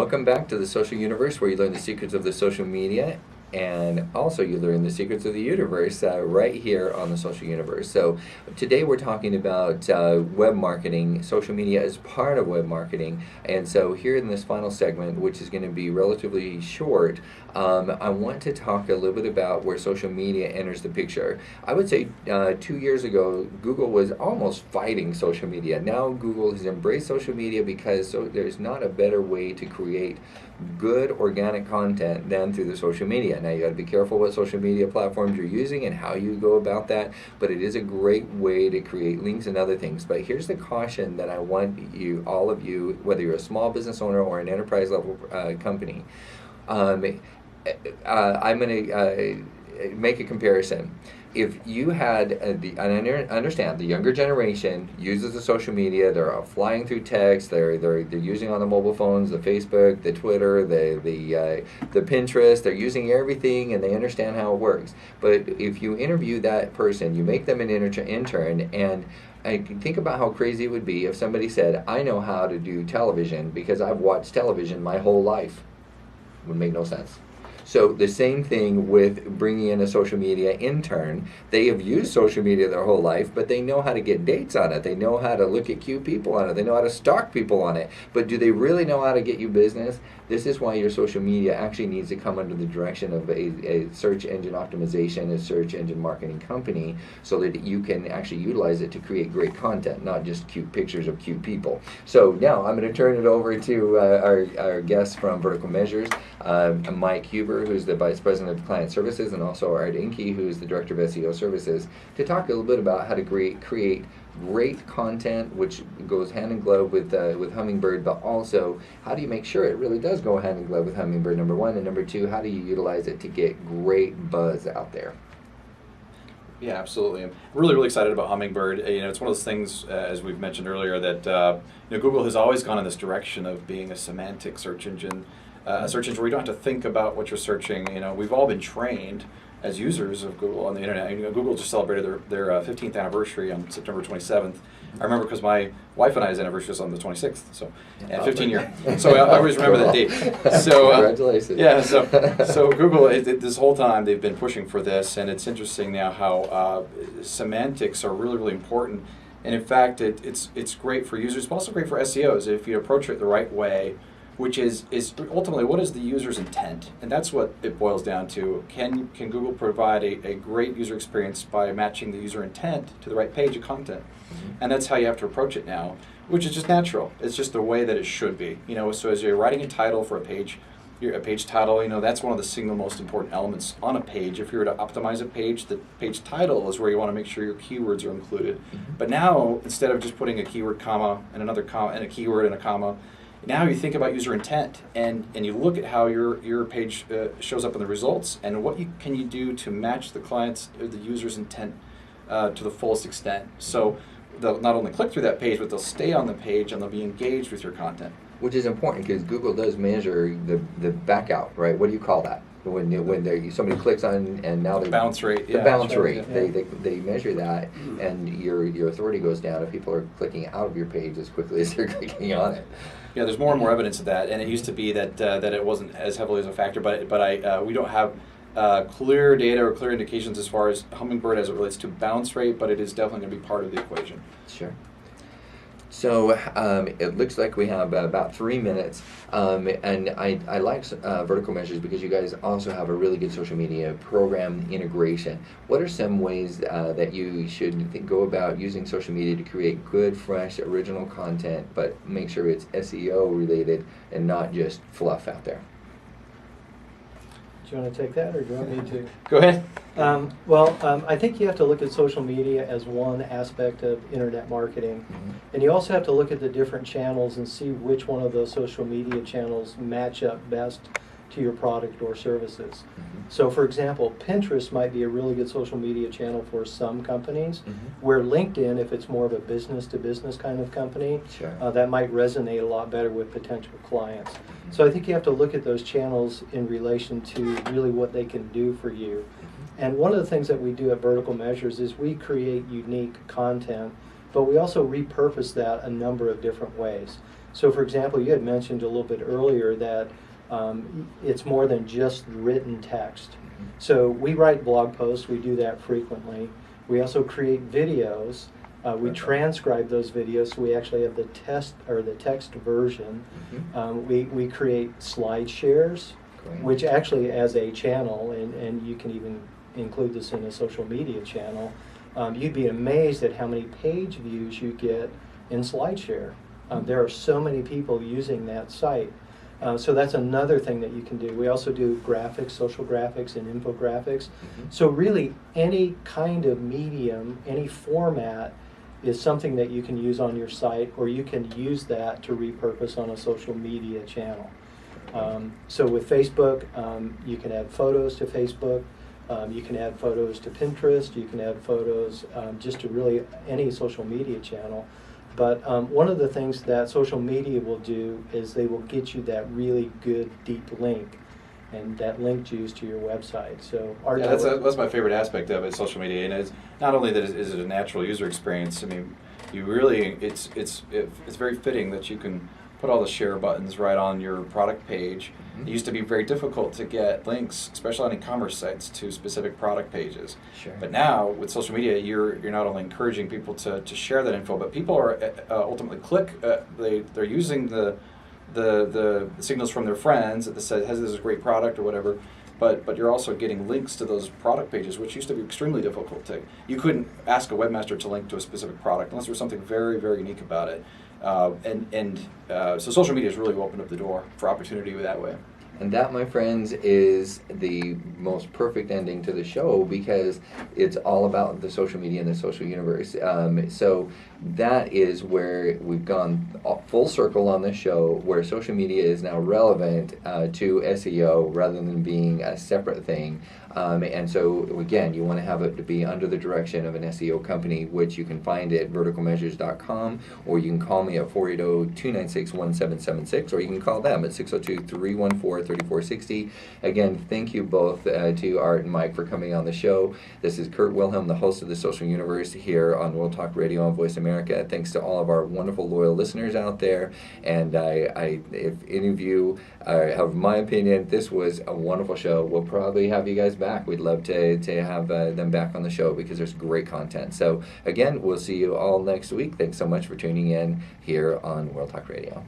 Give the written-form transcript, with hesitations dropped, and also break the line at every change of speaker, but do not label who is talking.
Welcome back to the Social Universe, where you learn the secrets of the social media, and also you learn the secrets of the universe right here on the Social Universe. So today we're talking about web marketing, social media as part of web marketing. And so here in this final segment, which is going to be relatively short, I want to talk a little bit about where social media enters the picture. I would say 2 years ago, Google was almost fighting social media. Now Google has embraced social media because there's not a better way to create good organic content than through the social media. Now you got to be careful what social media platforms you're using and how you go about that, but it is a great way to create links and other things. But here's the caution that I want you, all of you, whether you're a small business owner or an enterprise level company, I'm going to make a comparison. If you had, and I understand the younger generation uses the social media, they're flying through text, they're using on the mobile phones, the Facebook, the Twitter, the Pinterest, they're using everything and they understand how it works. But if you interview that person, you make them an intern, and I can think about how crazy it would be if somebody said, I know how to do television because I've watched television my whole life. It would make no sense. So the same thing with bringing in a social media intern. They have used social media their whole life, but they know how to get dates on it. They know how to look at cute people on it. They know how to stalk people on it. But do they really know how to get you business? This is why your social media actually needs to come under the direction of a search engine optimization, a search engine marketing company, so that you can actually utilize it to create great content, not just cute pictures of cute people. So now I'm going to turn it over to our guest from Vertical Measures, Mike Huber, who's the Vice President of Client Services, and also Art Inke, who's the Director of SEO Services, to talk a little bit about how to create great content, which goes hand in glove with Hummingbird, but also how do you make sure it really does go hand in glove with Hummingbird, number one, and number two, how do you utilize it to get great buzz out there?
Yeah, absolutely. I'm really excited about Hummingbird. It's one of those things, as we've mentioned earlier, that Google has always gone in this direction of being a semantic search engine, a search engine where you don't have to think about what you're searching. We've all been trained as users of Google on the internet. Google just celebrated their 15th anniversary on September 27th. I remember because my wife and I's anniversary was on the 26th, so 15 year. So I always remember that date. So
congratulations.
Yeah. So Google, this whole time they've been pushing for this, and it's interesting now how semantics are really important. And in fact, it's great for users, but also great for SEOs if you approach it the right way, which is ultimately what is the user's intent, and that's what it boils down to. Can Google provide a great user experience by matching the user intent to the right page of content? Mm-hmm. And that's how you have to approach it now, which is just natural. It's just the way that it should be. So as you're writing a title for a page title, that's one of the single most important elements on a page. If you were to optimize a page, the page title is where you want to make sure your keywords are included. Mm-hmm. But now, instead of just putting a keyword comma and another comma and a keyword and a comma, now you think about user intent, and you look at how your page shows up in the results, and what can you do to match the client's or the user's intent to the fullest extent. So they'll not only click through that page, but they'll stay on the page and they'll be engaged with your content.
Which is important because Google does measure the back out, right? What do you call that? When somebody clicks on and now they
bounce rate.
The bounce rate. Yeah. They measure that, and your authority goes down if people are clicking out of your page as quickly as they're clicking on it.
Yeah, there's more and more evidence of that, and it used to be that it wasn't as heavily as a factor, but we don't have clear data or clear indications as far as Hummingbird as it relates to bounce rate, but it is definitely going to be part of the equation.
Sure. So it looks like we have about 3 minutes, and I like Vertical Measures because you guys also have a really good social media program integration. What are some ways that you should go about using social media to create good, fresh, original content, but make sure it's SEO related and not just fluff out there?
Do you want to take that, or do you want me to?
Go ahead.
I think you have to look at social media as one aspect of internet marketing. Mm-hmm. And you also have to look at the different channels and see which one of those social media channels match up best to your product or services. Mm-hmm. So for example, Pinterest might be a really good social media channel for some companies, mm-hmm. where LinkedIn, if it's more of a business to business kind of company, sure. That might resonate a lot better with potential clients. Mm-hmm. So I think you have to look at those channels in relation to really what they can do for you. Mm-hmm. And one of the things that we do at Vertical Measures is we create unique content, but we also repurpose that a number of different ways. So for example, you had mentioned a little bit earlier that it's more than just written text. So we write blog posts, we do that frequently. We also create videos. We transcribe those videos, so we actually have the text version. We create slide shares,
Great.
which actually as a channel, and you can even include this in a social media channel, you'd be amazed at how many page views you get in SlideShare. There are so many people using that site. So that's another thing that you can do. We also do graphics, social graphics, and infographics. So really any kind of medium, any format is something that you can use on your site, or you can use that to repurpose on a social media channel. So with Facebook, you can add photos to Facebook. You can add photos to Pinterest. You can add photos just to really any social media channel. But one of the things that social media will do is they will get you that really good deep link, and that link juice to your website. So
that's my favorite aspect of it, social media, and it's not only that is it a natural user experience. I mean, you really it's very fitting that you can put all the share buttons right on your product page. It used to be very difficult to get links, especially on e-commerce sites, to specific product pages.
Sure.
But now with social media, you're not only encouraging people to share that info, but people are ultimately they're using the signals from their friends that says this is a great product or whatever. But you're also getting links to those product pages, which used to be extremely difficult to. You couldn't ask a webmaster to link to a specific product unless there was something very, very unique about it. So social media has really opened up the door for opportunity that way.
And that, my friends, is the most perfect ending to the show, because it's all about the social media and the social universe. So that is where we've gone full circle on this show, where social media is now relevant to SEO rather than being a separate thing. And so, again, you want to have it to be under the direction of an SEO company, which you can find at verticalmeasures.com, or you can call me at 480-296-1776, or you can call them at 602-314-3460. Again, thank you both to Art and Mike for coming on the show. This is Kurt Wilhelm, the host of the Social Universe here on World Talk Radio on Voice America. Thanks to all of our wonderful, loyal listeners out there. And if any of you have my opinion, this was a wonderful show. We'll probably have you guys back. We'd love to have them back on the show, because there's great content. So again, we'll see you all next week. Thanks so much for tuning in here on World Talk Radio.